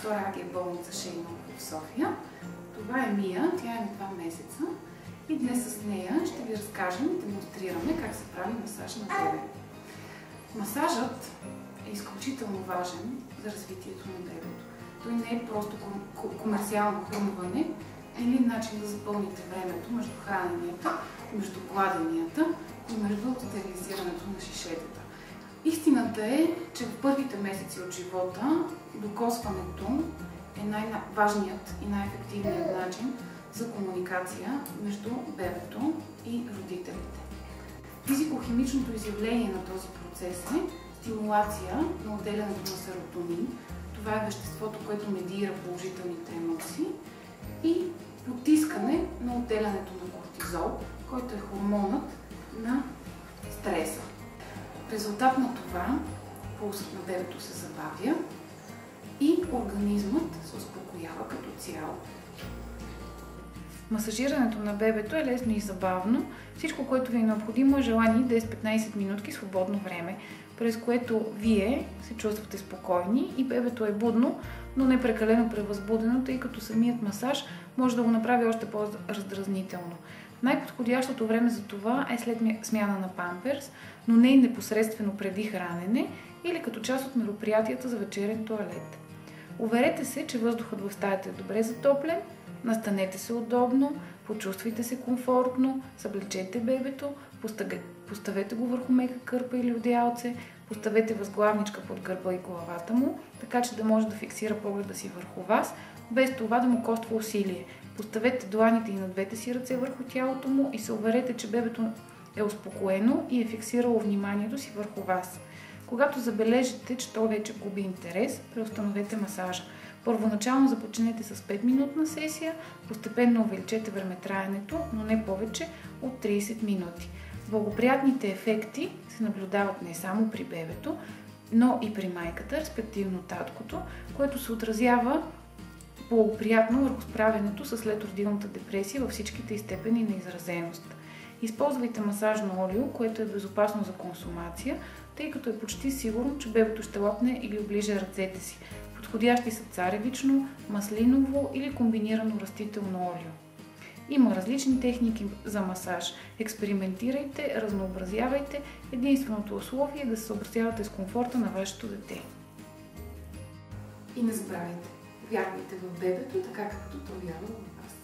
втора АГ болница Шейно в София. Това е Мия, тя е на 2 месеца и днес с нея ще ви разкажем и демонстрираме как се прави масаж на бебе. Масажът е изключително важен за развитието на бебето. Той не е просто комерциално хрумване или начин да запълните времето между храненията, между гладенията и между стерилизирането на шишетата. Истината е, че в първите месеци от живота докосването е най-важният и най-ефективният начин за комуникация между бебето и родителите. Физико-химичното изявление на този процес е стимулация на отделянето на серотонин. Това е веществото, което медира положителните емоции, и потискане на отделянето на кортизол, който е хормонът на стреса. В резултат на това пулсът на бебето се забавя и организмът се успокоява като цяло. Масажирането на бебето е лесно и забавно. Всичко, което ви е необходимо, е желание 10-15 минутки свободно време, през което вие се чувствате спокойни и бебето е будно, но не прекалено превъзбудено, тъй като самият масаж може да го направи още по-раздразнително. Най-подходящото време за това е след смяна на памперс, но не и непосредствено преди хранене или като част от мероприятията за вечерен тоалет. Уверете се, че въздухът в стаята е добре затоплен, настанете се удобно, почувствайте се комфортно, съблечете бебето, поставете го върху мека кърпа или одеялце, поставете възглавничка под гърба и главата му, така че да може да фиксира погледа си върху вас, без това да му коства усилие. Поставете дланите и на двете си ръце върху тялото му и се уверете, че бебето е успокоено и е фиксирало вниманието си върху вас. Когато забележите, че то вече губи интерес, преустановете масажа. Първоначално започнете с 5-минутна сесия, постепенно увеличете времетраенето, но не повече от 30 минути. Благоприятните ефекти се наблюдават не само при бебето, но и при майката, респективно таткото, което се отразява благоприятно върху справянето с следродилната депресия във всичките й степени на изразеност. Използвайте масажно олио, което е безопасно за консумация, тъй като е почти сигурно, че бебето ще лапне или оближа ръцете си. Подходящи са царевично, маслиново или комбинирано растително олио. Има различни техники за масаж. Експериментирайте, разнообразявайте. Единственото условие е да се съобразявате с комфорта на вашето дете. И не забравяйте, вярвайте в бебето, така както то вярва в вас.